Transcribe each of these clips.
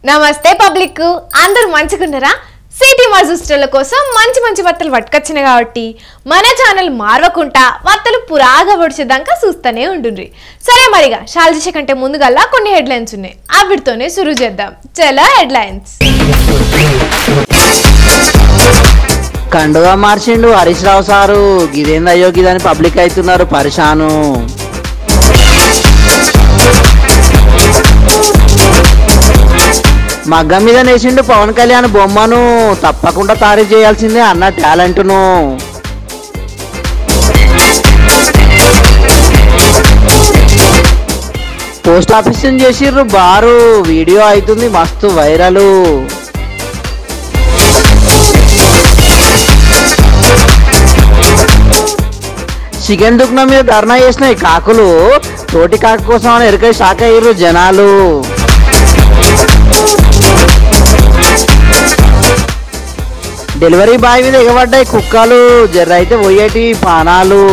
నమస్తే పబ్లిక్, అందరూ మంచిగున్నారా? సిటీ మజుస్టర్ల కోసం మంచి మంచి వార్తలు పట్టుకొచ్చిన కాబట్టి మన ఛానల్ మారవకుండా వార్తలు పురాగా పొడిచేదాకా చూస్తూనే ఉండుండ్రి. సరే మరిగా షాల్జీ కంటే ముందుగల్లా కొన్ని హెడ్లైన్స్ ఉన్నాయి, అవిటితోనే షురూ చేద్దాం. చలో headlines. కండుగా మార్చిండు Harish Rao sir. గిదేందయ్యో గిదని public అవుతున్నారు పరిశాను. మగ్గం మీద నేసిండు పవన్ కళ్యాణ్ బొమ్మను. తప్పకుండా తారీఫ్ చేయాల్సిందే అన్న టాలెంట్ను. పోస్ట్ ఆఫీస్ చేసిర్రు బారు. వీడియో అవుతుంది మస్తు వైరల్. చికెన్ దుకాణం మీద ధర్నా చేసినాయి కాకులు. తోటి కాకు కోసం అని ఎరకై షాక్ అయ్యారు జనాలు. డెలివరీ బాయ్ మీద ఎగబడ్డాయి కుక్కలు. జర్ర అయితే పోయేటి పానాలు.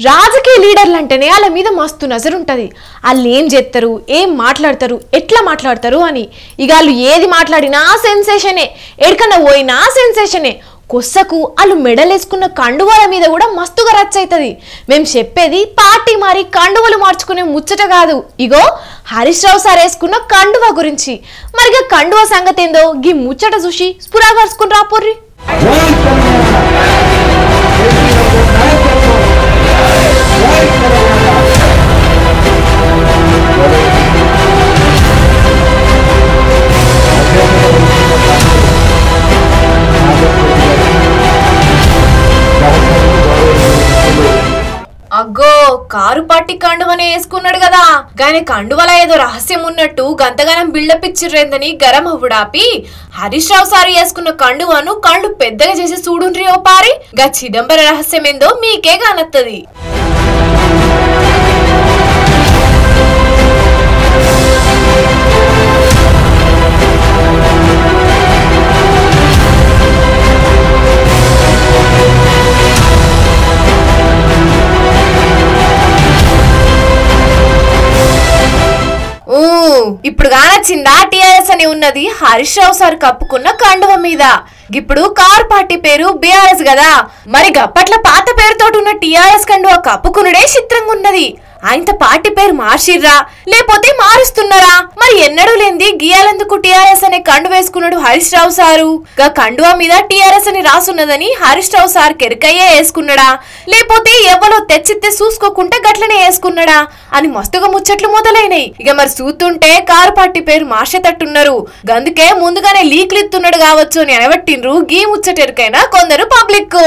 రాజకీయ లీడర్లు అంటేనే వాళ్ళ మీద మస్తు నజరుంటది. వాళ్ళు ఏం చేస్తారు, ఏం మాట్లాడతారు, ఎట్లా మాట్లాడతారు అని. ఇక వాళ్ళు ఏది మాట్లాడినా సెన్సేషనే, ఎక్కడికన్నా పోయినా సెన్సేషనే. కొස්සకు వాళ్ళు మెడలేసుకున్న కండువాల మీద కూడా మస్తుగా రచ్చ అవుతుంది. మేము చెప్పేది పార్టీ మారి కండువలు మార్చుకునే ముచ్చట కాదు. ఇగో హరీష్ రావు సార్ వేసుకున్న కండువా గురించి. మరిగా కండువా సంగతి ఏందో గీ ముచ్చట చూసి స్పురాగర్చుకుని రాపోర్రి. అగ్గో కారు పార్టీ కండువనే వేసుకున్నాడు కదా, గాని కండువల ఏదో రహస్యం ఉన్నట్టు గంతగానం బిల్డప్ ఇచ్చిర్రేందని గరం అవ్వడాపి హరీష్ రావు సారు వేసుకున్న కండువను కళ్ళు పెద్దగా చేసి చూడుండ్రి ఓ పారి. గా చిదంబర రహస్యం ఏందో మీకే కానత్తది. ఇప్పుడు కానొచ్చిందా టిఆర్ఎస్ అని ఉన్నది హరీష్ రావు సార్ కప్పుకున్న కండువ మీద. ఇప్పుడు కార్ పార్టీ పేరు బిఆర్ఎస్ కదా, మరి గప్పట్ల పాత పేరుతోటి ఉన్న టిఆర్ఎస్ కండువ కప్పుకునుడే చిత్రంగా ఉన్నది. ఆయన పార్టీ పేరు మార్చిర్రా లేకపోతే మారుస్తున్నారా? మరి ఎన్నడూ లేంది గీయాలెందుకు టిఆర్ఎస్ అనే కండు వేసుకున్నాడు హరీష్ రావు సారు. గా కండువా మీద టిఆర్ఎస్ అని రాసున్నదని హరీష్ రావు సార్ కెరకయ్యే వేసుకున్నాడా లేకపోతే ఎవరో తెచ్చితే చూసుకోకుండా గట్లనే వేసుకున్నాడా అని మస్తుగా ముచ్చట్లు మొదలైనయి. ఇక మరి చూస్తుంటే కారు పార్టీ పేరు మార్చేటట్టున్నారు. గందుకే ముందుగానే లీక్లు ఇస్తున్నాడు కావచ్చు అని అనబట్టిండ్రు గీ ముచ్చటెరికైనా కొందరు పబ్లిక్.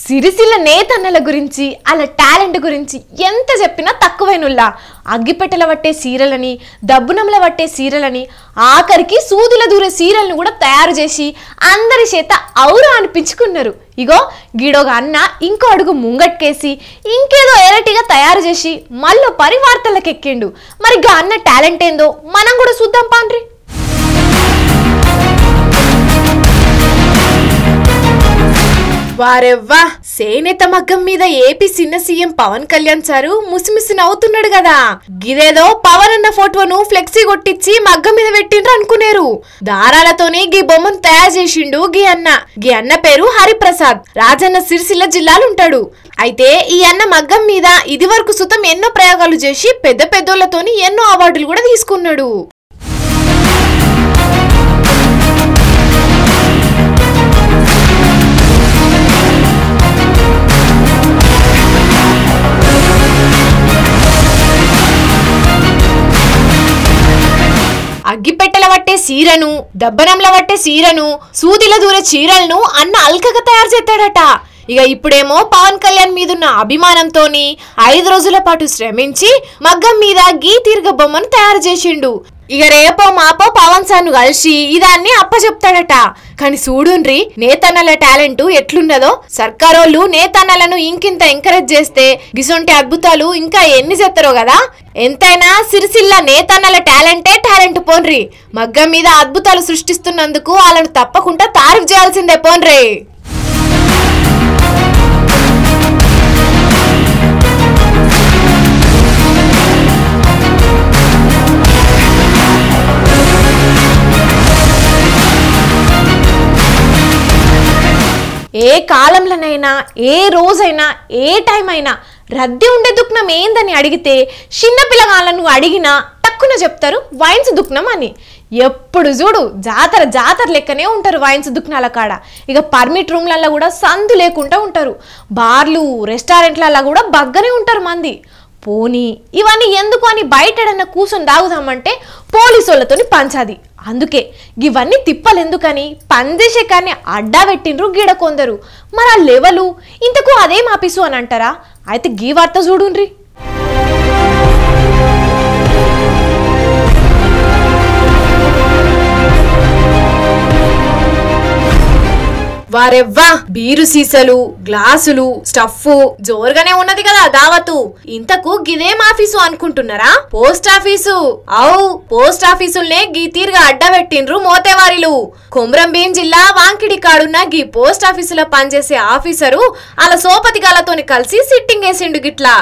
సిరిసిల్ల నేతన్నల గురించి వాళ్ళ టాలెంట్ గురించి ఎంత చెప్పినా తక్కువైనలా. అగ్గిపెట్టెల పట్టే సీరలని, దబ్బునంల పట్టే సీరలని, ఆఖరికి సూదుల దూరే సీరలను కూడా తయారు చేసి అందరి చేత ఔరా అనిపించుకున్నారు. ఇగో గిడోగా అన్న ఇంకో అడుగు ముంగట్కేసి ఇంకేదో ఎరటిగా తయారు చేసి మళ్ళీ పరివార్తలకు ఎక్కిండు. మరి గా అన్న టాలెంట్ ఏందో మనం కూడా చూద్దాం పాండ్రి. వారెవ్వా, సేనేత మగ్గం మీద ఏపీ చిన్న సీఎం పవన్ కళ్యాణ్ సారు ముసిముసి నవ్వుతున్నాడు కదా. గిదేదో పవన్ అన్న ఫోటోను ఫ్లెక్సీ కొట్టించి మగ్గం మీద పెట్టిండ్రు అనుకునేరు. దారాలతోనే గీ బొమ్మను తయారు చేసిండు గీ అన్న పేరు హరిప్రసాద్. రాజన్న సిరిసిల్ల జిల్లాలు ఉంటాడు. అయితే ఈ అన్న మగ్గం మీద ఇది వరకు సుతం ఎన్నో ప్రయోగాలు చేసి పెద్ద పెద్దోళ్లతోని ఎన్నో అవార్డులు కూడా తీసుకున్నాడు. అగ్గిపెట్టెల పట్టే సీరను, దబ్బనంల పట్టే సీరను, సూదిల దూరే చీరలను అన్న అల్కగా తయారు చేస్తాడట. ఇక ఇప్పుడేమో పవన్ కళ్యాణ్ మీదున్న అభిమానంతోని 5 రోజుల పాటు శ్రమించి మగ్గం మీద గీ తీర్గ బొమ్మను తయారు చేసిండు. ఇక రేపో మాపో పవన్ సార్ను కలిసి ఇదాన్ని అప్పచెప్తాడట. కానీ చూడుండ్రి నేతన్నల టాలెంట్ ఎట్లున్నదో. సర్కారోళ్ళు నేతన్నలను ఇంకింత ఎంకరేజ్ చేస్తే గిసొంటి అద్భుతాలు ఇంకా ఎన్ని చేస్తారో కదా. ఎంతైనా సిరిసిల్ల నేతన్నల టాలెంట్ పోన్రి. మగ్గం మీద అద్భుతాలు సృష్టిస్తున్నందుకు వాళ్ళను తప్పకుండా తారీఫ్ చేయాల్సిందే పోన్రి. ఏ కాలంలోనైనా ఏ రోజైనా ఏ టైం అయినా రద్దీ ఉండే దుఃఖం ఏందని అడిగితే చిన్న పిల్లగాళ్ళను అడిగినా తక్కువ చెప్తారు వైన్స్ దుఃఖం అని. ఎప్పుడు చూడు జాతర లెక్కనే ఉంటారు వైన్స్ దుఃఖాల కాడ. ఇక పర్మిట్ రూమ్లలో కూడా సందు లేకుండా ఉంటారు. బార్లు రెస్టారెంట్లలో కూడా బగ్గనే ఉంటారు మంది. పోనీ ఇవన్నీ ఎందుకు అని బయటడన్నా కూర్చొని తాగుదామంటే పోలీసు వాళ్ళతోని పంచాది. అందుకే ఇవన్నీ తిప్పలు ఎందుకని పందేసే కానీ అడ్డా పెట్టిండ్రు గీడ కొందరు. మరి ఆ లెవెలు ఇంతకు అదేం ఆఫీసు అని అంటారా? అయితే గీ వార్త చూడుండ్రి. వారెవ్వా బీరు సీసలు గ్లాసులు స్టఫ్ జోరుగానే ఉన్నది కదా దావతు. ఇంతకు గిదేం ఆఫీసు అనుకుంటున్నారా? Post office. అవు పోస్ట్ ఆఫీసుల్నే గీ తీరుగా అడ్డబెట్టిండ్రు మోతేవారిలు. కొమ్రం భీం జిల్లా వాంకిడి కాడున్న గీ పోస్ట్ ఆఫీసులో పనిచేసే ఆఫీసరు అలా సోపతి గాలతోని కలిసి సిట్టింగ్ వేసిండు గిట్లా.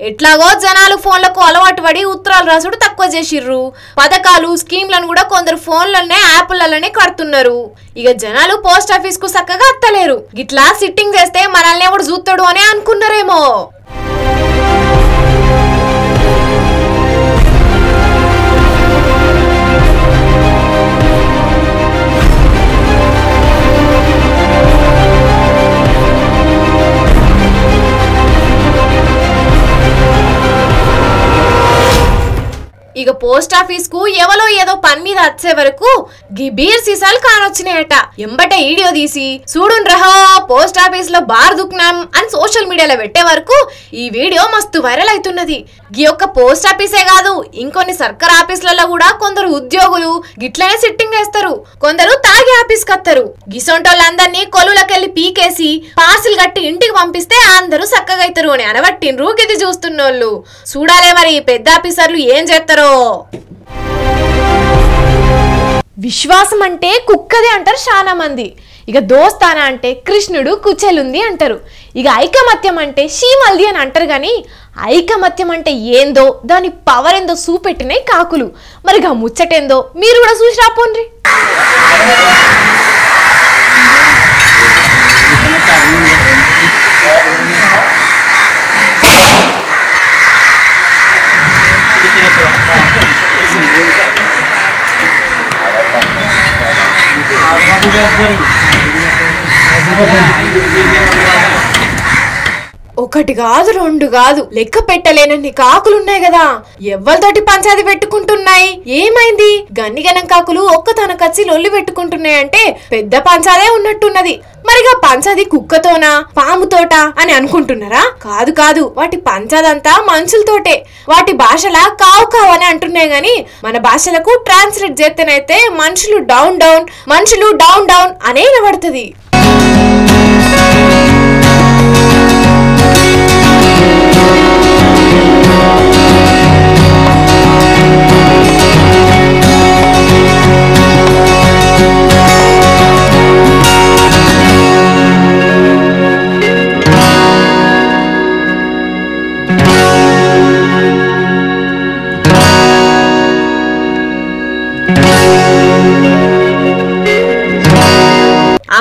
ఎట్లాగో జనాలు ఫోన్లకు అలవాటు పడి ఉత్తరాలు రాసుడు తక్కువ చేసిర్రు. పథకాలు స్కీమ్లను కూడా కొందరు ఫోన్లనే యాప్లలోనే కడుతున్నారు. ఇక జనాలు పోస్ట్ ఆఫీస్ కు చక్కగా అత్తలేరు. గిట్లా సిట్టింగ్ చేస్తే మనల్ని ఎవడు చూస్తాడు అని అనుకున్నారేమో. ఇక పోస్ట్ ఆఫీస్ కు ఎవలో ఏదో పని మీద వచ్చే వరకు గీ బీర్ సీసాలు కానొచ్చినాయట. ఎంబటే వీడియో తీసి చూడుండ్రహా పోస్ట్ ఆఫీస్ లో బార్ దుక్నాం అని సోషల్ మీడియాలో పెట్టే వరకు ఈ వీడియో మస్తు వైరల్ అవుతున్నది. గీ ఒక్క పోస్ట్ ఆఫీసే కాదు ఇంకొన్ని సర్కార్ ఆఫీసులలో కూడా కొందరు ఉద్యోగులు గిట్లనే సిట్టింగ్ వేస్తారు. కొందరు తాగి ఆఫీస్ కత్తరు. గిసొంటోళ్ళందరినీ కొలువులకెళ్లి పీకేసి పార్సిల్ కట్టి ఇంటికి పంపిస్తే అందరూ చక్కగా అవుతారు అని అనబట్టిండ్రు గిది చూస్తున్నోళ్ళు. చూడాలే మరి పెద్ద ఆఫీసర్లు ఏం చేస్తారో. విశ్వాసం అంటే కుక్కదే అంటారు చాలా మంది. ఇక దోస్తానా అంటే కృష్ణుడు కుచెలుంది అంటారు. ఇక ఐకమత్యం అంటే షీమల్ది అని అంటారు. కానీ ఐకమత్యం అంటే ఏందో దాని పవర్ ఏందో చూపెట్టినాయి కాకులు. మరిగా ముచ్చటేందో మీరు కూడా చూసి రాపోండ్రి. ఒకటి కాదు రెండు కాదు లెక్క పెట్టలేనన్ని కాకులున్నాయి కదా. ఎవ్వరితోటి పంచాది పెట్టుకుంటున్నాయి. ఏమైంది గన్నిగనం కాకులు ఒక్కతన కచ్చి లొల్లి పెట్టుకుంటున్నాయంటే పెద్ద పంచాదే ఉన్నట్టున్నది. మరిగా పంచాది కుక్కతోనా పాముతోట అని అనుకుంటున్నారా? కాదు కాదు వాటి పంచాదంతా మనుషులతోటే. వాటి భాషలా కావు కావు అని అంటున్నాయి. గాని మన భాషలకు ట్రాన్స్లేట్ చేస్తేనైతే మనుషులు డౌన్ డౌన్ మనుషులు డౌన్ డౌన్ అనే వినబడుతుంది.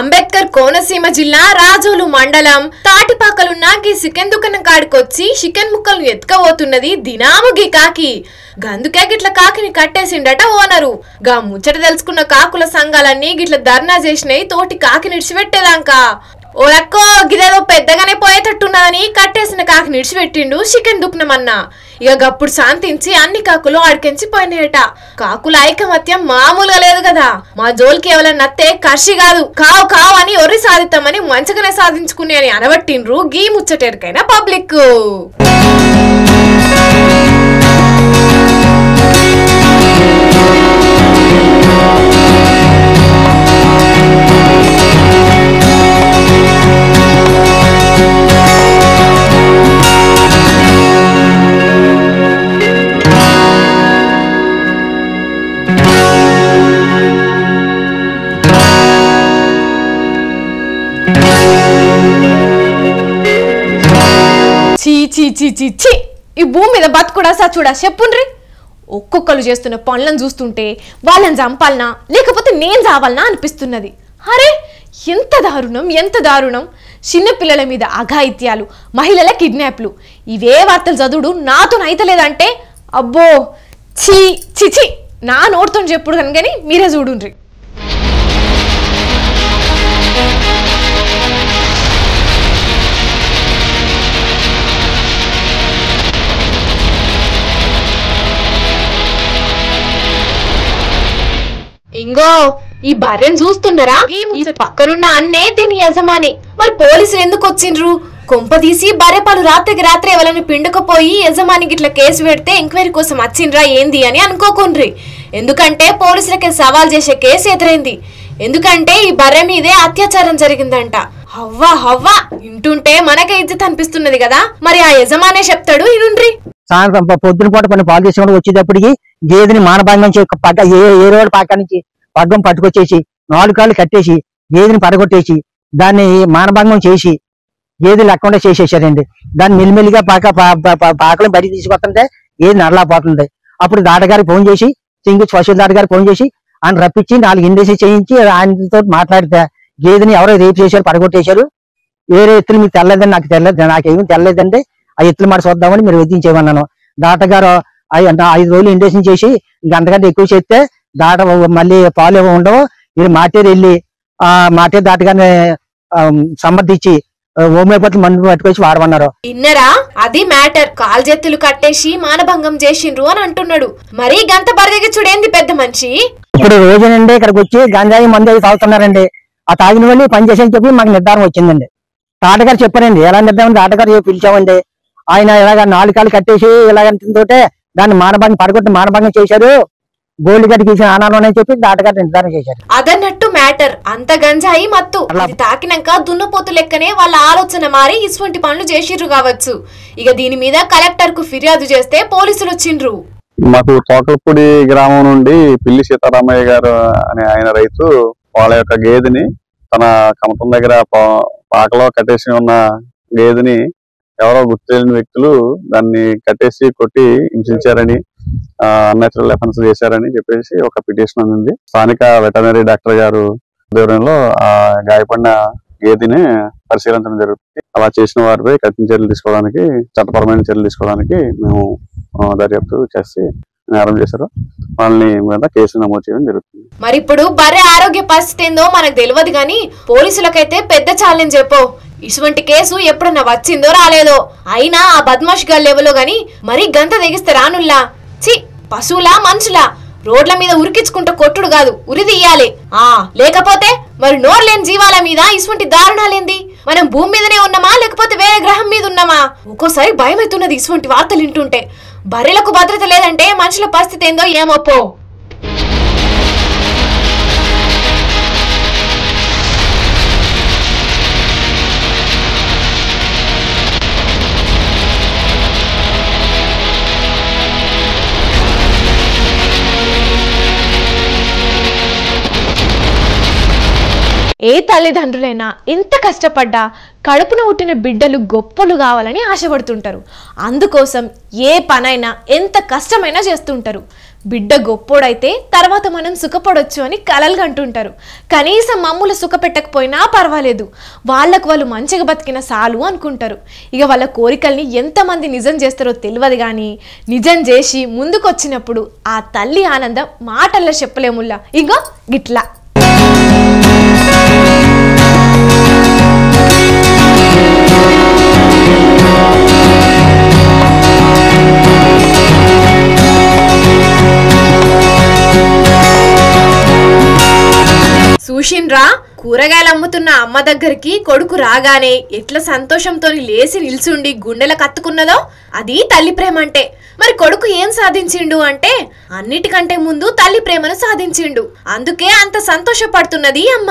అంబేద్కర్ కోనసీమ జిల్లా రాజోలు మండలం తాటిపాకలున్న గీ చికెన్ దుకాణం కాడికొచ్చి చికెన్ ముక్కలు ఎత్తుకపోతున్నది దినాము గీ కాకి. గందుకే గిట్ల కాకిని కట్టేసిండట ఓనరు. గా ముచ్చట తెలుసుకున్న కాకుల సంఘాలన్నీ గిట్ల ధర్నా చేసినాయి తోటి కాకి నిడిచిపెట్టేదాకా. ఓలక్కో గిదేదో పెద్దగానే పోయేటట్టున్నదని కట్టేసిన కాకి నిడిచిపెట్టిండు చికెన్ దుకాణమన్నా. ఇక గప్పుడు శాంతించి అన్ని కాకులు ఆడికెంచి పోయినాయట. కాకుల ఐకమత్యం మామూలుగా లేదు కదా. మా జోలికి ఎవరైనా నత్తే కర్షి కాదు కావు కావు అని ఒర్రి సాధిద్దామని మంచిగానే సాధించుకుని అని అనబట్టిండ్రు గీ ముచ్చటేరికైనా పబ్లిక్. చీ ఈ భూమి మీద బతుకుడా సచ్చుడా చెప్పుండ్రి. ఒక్కొక్కరు చేస్తున్న పనులను చూస్తుంటే వాళ్ళని చంపాలనా లేకపోతే నేను చావాలనా అనిపిస్తున్నది. అరే ఎంత దారుణం. చిన్నపిల్లల మీద అఘాయిత్యాలు, మహిళల కిడ్నాప్లు, ఇవే వార్తలు చదువుడు నాతో అయితలేదంటే అబ్బో చీ నా నోటితో చెప్పుడు కానీ మీరే చూడుండ్రి. ఇంగో ఈ బర్రెను చూస్తున్నారా? ఈ పక్కనున్న అన్నే దీని యజమాని. మరి పోలీసులు ఎందుకు వచ్చిండ్రు? కొంపదీసి బర్రె పాలు రాత్రికి రాత్రి ఎవరైనా పిండుకపోయి యజమానికి ఇట్లా కేసు పెడితే ఎంక్వైరీ కోసం వచ్చిండ్రా ఏంది అని అనుకోకుండ్రి. ఎందుకంటే పోలీసులకి సవాల్ చేసే కేసు ఎదురైంది. ఎందుకంటే ఈ బర్రె మీదే అత్యాచారం జరిగిందంట. హవ్వా ఇంటుంటే మనకే ఇజ్జత్ అనిపిస్తున్నది కదా. మరి ఆ యజమానే చెప్తాడు ఇనుండ్రి. సాయంత్రం పొద్దున పూట కొన్ని పాలు తీసుకొని వచ్చేటప్పటికి గేదెని మానభంగం పక్క ఏ రోడ్డు పక్క నుంచి పగ్గం పట్టుకొచ్చేసి 4 కాళ్ళు కట్టేసి గేదెని పడగొట్టేసి దాన్ని మానభంగం చేసి గేదె లేకుండా చేసేసారండి. దాన్ని మెల్లిమెల్లిగా పాకలో బయటికి తీసుకొస్తుంటే గేదె నడలేకపోతుంది. అప్పుడు దాటగారికి ఫోన్ చేసి పశువుల దాటగారికి ఫోన్ చేసి ఆయన రప్పించి 4 ఇండేసి చేయించి ఆయనతో మాట్లాడితే గేదెని ఎవరో రేపు చేశారు, పడగొట్టేశారు. వేరే ఎత్తులు మీకు తెల్లదని నాకు తెల్లదు, నాకేమీ తెల్లలేదంటే ఆ ఎత్తులు మాట చూద్దామని మీరు వదిలించేమన్నాను. దాటగారు 5 రోజులు ఇండేషన్ చేసి ఇంక అంతకంటే ఎక్కువ చేస్తే దాట మళ్ళీ పాలు ఉండవు. మీరు మాటేరు వెళ్ళి మాటేరు దాటగానే సమర్థించి హోమియోపతి మందు పట్టుకొచ్చి వాడమన్నారు. ఇన్నరా అది మ్యాటర్. కాలు చేతులు కట్టేసి మానభంగం చేసిండ్రు అని అంటున్నాడు. మరి గంత బరిదెగించుడేంది పెద్ద మనిషి? ఇప్పుడు రోజునండి ఇక్కడికి వచ్చి గంజాయి మందు అవి తాగుతున్నారండి. ఆ తాగిన వాళ్ళు పని చేసేని చెప్పి మాకు నిర్ధారణ వచ్చిందండి. తాటగారు చెప్పారండి. ఎలా నిర్ధారణ తాటగారు పిలిచామండి. ఆయన ఇలాగ 4 కాళ్ళు కట్టేసి ఇలాగంటే దాన్ని మానభంగం పడగొట్టి మానభంగం చేశారు, గోల్డ్ గడ్డి గీసిన ఆనాలు అని చెప్పి దాటగారు నిర్ధారణ చేశారు. అదన్నట్టు మ్యాటర్. అంత గంజాయి మత్తు అది తాకినాక దున్నపోతు లెక్కనే వాళ్ళ ఆలోచన మారి ఇటువంటి పనులు చేసిర్రు కావచ్చు. ఇక దీని మీద కలెక్టర్ కు ఫిర్యాదు చేస్తే పోలీసులు వచ్చిండ్రు. మాకు తోకలపూడి గ్రామం నుండి పిల్లి సీతారామయ్య గారు అనే ఆయన రైతు వాళ్ళ యొక్క గేదెని తన కమతం దగ్గర పాకలో కట్టేసి ఉన్న గేదెని ఎవరో గుర్తు తెలియని వ్యక్తులు దాన్ని కట్టేసి కొట్టి హింసించారని, అన్యాచురల్ ఎఫెన్స్ చేశారని చెప్పేసి ఒక పిటిషన్ ఉంది. స్థానిక వెటర్నరీ డాక్టర్ గారు ఆధ్వర్యంలో ఆ గాయపడిన గేదెని పరిశీలించడం జరుగుతుంది. అలా చేసిన వారిపై కఠిన చర్యలు తీసుకోవడానికి, చట్టపరమైన చర్యలు తీసుకోవడానికి మేము దర్యాప్తు చేసి నేరం చేశారు. వాళ్ళని మీద కేసు నమోదు చేయడం జరుగుతుంది. మరి ఇప్పుడు బర్రె ఆరోగ్య పరిస్థితి ఏందో మనకు తెలియదు గాని పోలీసులకైతే పెద్ద ఛాలెంజ్ చెప్పు. ఇటువంటి కేసు ఎప్పుడన్నా వచ్చిందో రాలేదో, అయినా ఆ బద్మాష్ గా లెవెలో గాని మరి గంత తెగిస్తే రానుల్లా. చి పశువులా మనుషులా? రోడ్ల మీద ఉరికించుకుంటూ కొట్టుడు కాదు, ఉరి తీయాలి. లేకపోతే మరి నోర్లేని జీవాల మీద ఇటువంటి దారుణాలేంది? మనం భూమి మీదనే ఉన్నామా లేకపోతే వేరే గ్రహం మీద ఉన్నామా? ఒక్కోసారి భయం అవుతున్నది ఇటువంటి వార్తలు వింటుంటే. బర్రెలకు భద్రత లేదంటే మనుషుల పరిస్థితి ఏందో ఏమోపో. ఏ తల్లిదండ్రులైనా ఎంత కష్టపడ్డా కడుపున పుట్టిన బిడ్డలు గొప్పలు కావాలని ఆశపడుతుంటారు. అందుకోసం ఏ పనైనా ఎంత కష్టమైనా చేస్తుంటారు. బిడ్డ గొప్పోడైతే తర్వాత మనం సుఖపడొచ్చు అని కలలు కంటుంటారు. కనీసం మమ్ములు సుఖపెట్టకపోయినా పర్వాలేదు, వాళ్ళకు వాళ్ళు మంచిగా బతికిన సాలు అనుకుంటారు. ఇక వాళ్ళ కోరికల్ని ఎంతమంది నిజం చేస్తారో తెలియదు కానీ నిజం చేసి ముందుకొచ్చినప్పుడు ఆ తల్లి ఆనందం మాటల్లో చెప్పలేముల్లా. ఇగో గిట్లా. చూసిండ్రా, కూరగాయలు అమ్ముతున్న అమ్మ దగ్గరికి కొడుకు రాగానే ఎట్లా సంతోషంతో లేచి నిల్చుండి గుండెల కత్తుకున్నదో అది తల్లి ప్రేమ అంటే. మరి కొడుకు ఏం సాధించిండు అంటే అన్నిటికంటే ముందు తల్లి ప్రేమను సాధించిండు. అందుకే అంత సంతోషపడుతున్నది అమ్మ.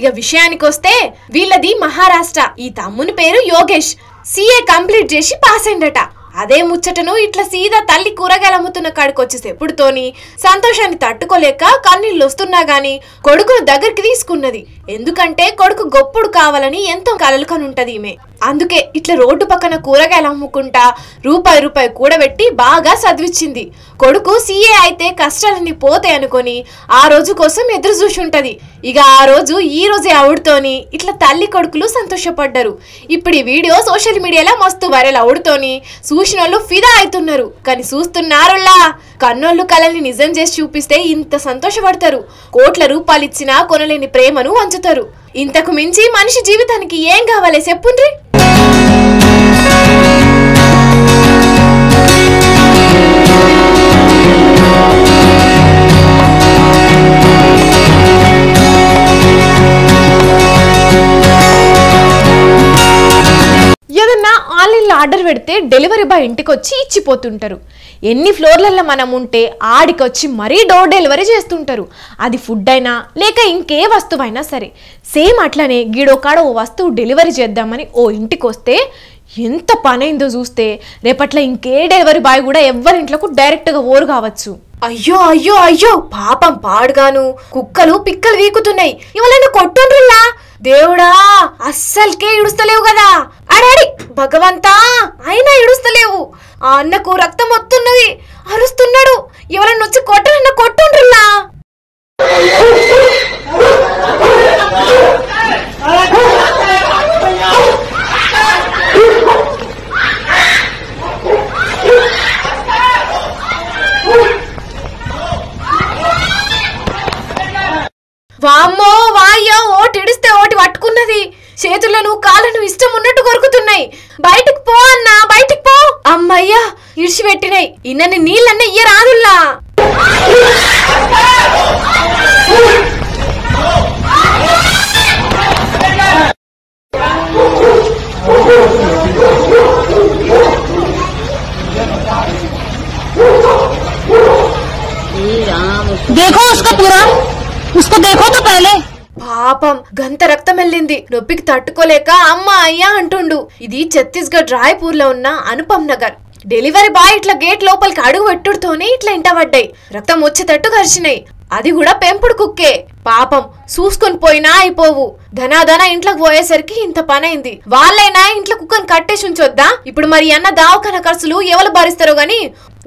ఇక విషయానికి వస్తే వీళ్ళది మహారాష్ట్ర. ఈ తమ్ముని పేరు యోగేష్. CA కంప్లీట్ చేసి పాస్ అయిందట. అదే ముచ్చటను ఇట్లా సీదా తల్లి కూరగాయలు అమ్ముతున్న కాడికొచ్చి చెప్పుడుతోని సంతోషాన్ని తట్టుకోలేక కన్నీళ్ళు వస్తున్నా గాని కొడుకును దగ్గరికి తీసుకున్నది. ఎందుకంటే కొడుకు గొప్పుడు కావాలని ఎంతో కలలు కనుంటది ఈమె. అందుకే ఇట్లా రోడ్డు పక్కన కూరగాయలు అమ్ముకుంటా రూపాయి కూడబెట్టి బాగా చదివించింది. కొడుకు CA అయితే కష్టాలన్నీ పోతాయి అనుకొని ఆ రోజు కోసం ఎదురు చూసి ఉంటది. ఇక ఆ రోజు ఈ రోజే అవుడుతోని ఇట్లా తల్లి కొడుకులు సంతోషపడ్డారు. ఇప్పుడు ఈ వీడియో సోషల్ మీడియాలో మస్తు వైరల్ అవుడుతోని చూసిన వాళ్ళు ఫిదా అవుతున్నారు. కానీ చూస్తున్నారులా కన్నోళ్ళు కళల్ని నిజం చేసి చూపిస్తే ఇంత సంతోషపడతారు. కోట్ల రూపాయలు ఇచ్చినా కొనలేని ప్రేమను వంచుతారు. ఇంతకు మించి మనిషి జీవితానికి ఏం కావాలి చెప్పుండ్రి. ఏదన్నా ఆన్లైన్లో ఆర్డర్ పెడితే డెలివరీ బాయ్ ఇంటికి వచ్చి ఇచ్చిపోతుంటారు. ఎన్ని ఫ్లోర్లలో మనం ఉంటే ఆడికొచ్చి మరీ డోర్ డెలివరీ చేస్తుంటారు. అది ఫుడ్ అయినా లేక ఇంకే వస్తువైనా సరే. సేమ్ అట్లనే గీడోకాడ ఓ వస్తువు డెలివరీ చేద్దామని ఓ ఇంటికి వస్తే ఎంత పని అయిందో చూస్తే రేపట్ల ఇంకే డెలివరీ బాయ్ కూడా ఎవరింట్లోకి డైరెక్ట్గా ఓరు కావచ్చు. అయ్యో అయ్యో అయ్యో పాపం పాడుగాను కుక్కలు పిక్కలు వీకుతున్నాయి. ఇవాళ కొట్టుండ్రులా దేవుడా, అస్సలకే ఇడుస్తలేవు కదా. అడాడి భగవంతా, అయినా ఇడుస్తలేవు. ఆ అన్నకు రక్తం వస్తున్నది, అరుస్తున్నాడు. ఎవరన్నా వచ్చి కొట్టనన్న కొట్టుండ్రులా. వామ్మో వాయ్యో, ఓటి ఇడిస్తే ఓటి పట్టుకున్నది. చేతులను కాళ్ళను ఇష్టం ఉన్నట్టు కొరుకుతున్నాయి. బయటికి పో అన్నా, బయటికి పో. అమ్మయ్యా ఇడిచిపెట్టినాయి. ఇన్నని నీళ్ళన్న ఇయ్య రాదుల్లా. देखो उसका पूरा, उसको देखो तो पहले. పాపం గంత రక్తం వెళ్ళింది. నొప్పికి తట్టుకోలేక అమ్మ అయ్యా అంటుండు. ఇది ఛత్తీస్గఢ్ రాయ్పూర్ లో ఉన్న అనుపమ్ నగర్. డెలివరీ బాయ్ ఇట్లా గేట్ లోపలికి అడుగు పెట్టుడుతోనే ఇట్లా ఇంట పడ్డాయి. రక్తం వచ్చేటట్టు కరిచినాయి. అది కూడా పెంపుడు కుక్కే. పాపం చూసుకొని పోయినా అయిపోవు. ధనాధన ఇంట్లోకి పోయేసరికి ఇంత పనైంది. వాళ్ళైనా ఇంట్లో కుక్కను కట్టేసి ఉంచొద్దా? ఇప్పుడు మరి అన్న దావఖాన ఖర్చులు ఎవరు భరిస్తారో గాని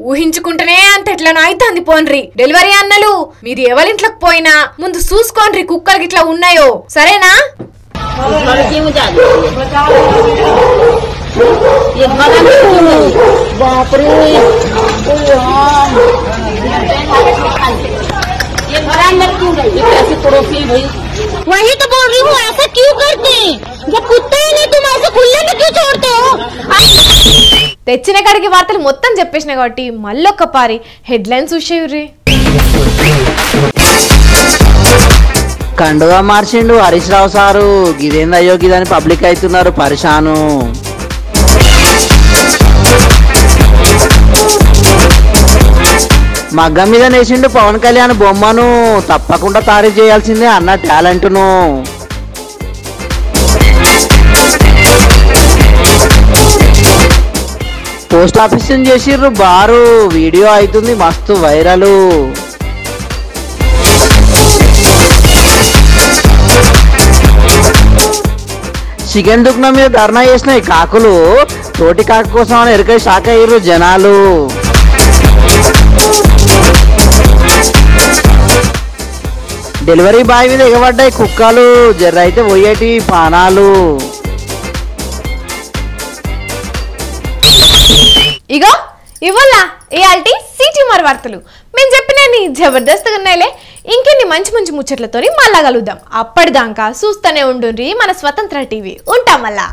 ఊహించుకుంటేనే అంత ఎట్లా అయితంది. పోన్రి డెలివరీ అన్నలు, మీరు ఎవరింట్లోకి పోయినా ముందు చూసుకోండి కుక్కలు ఇట్లా ఉన్నాయో, సరేనా? वही तो बोल रही हूँ, ऐसा क्यों करते हैं? जब कुत्ते ही नहीं तुम ऐसे खुले में क्यों छोड़ते हो? తెచ్చిన కాడికి వార్తలు మొత్తం చెప్పేసిన కాబట్టి మళ్ళొక్కపారి హెడ్లైన్స్ చూసేయుర్రి. కండువా మార్చిండు హరీష్ రావు సారు. గిదేందయ్యో గిదని పబ్లిక్ అవుతున్నారు పరిశాను. మగ్గం మీద నేసిండు పవన్ కళ్యాణ్ బొమ్మను. తప్పకుండా తారీఫ్ చేయాల్సిందే అన్న టాలెంట్ను. పోస్ట్ ఆఫీస్ చేసిర్రు బారు. వీడియో అవుతుంది మస్తు వైరల్. చికెన్ దుకాణం మీద ధర్నా చేసినాయి కాకులు. తోటి కాకు కోసం అని ఎరకై షాక్ అయ్యారు జనాలు. డెలివరీ బాయ్ మీద ఎగబడ్డాయి కుక్కలు. జర్ర అయితే పోయేటి పానాలు. ఇగో ఇవాళ ఇయాల్టి సిటీ మరి వార్తలు మేము చెప్పినన్ని జబర్దస్త్గా ఉన్నాయిలే. ఇంకెన్ని మంచి మంచి ముచ్చట్లతో మళ్ళా కలుద్దాం. అప్పటిదాకా చూస్తూనే ఉండుండ్రి మన స్వతంత్ర టీవీ. ఉంటాం మళ్ళా.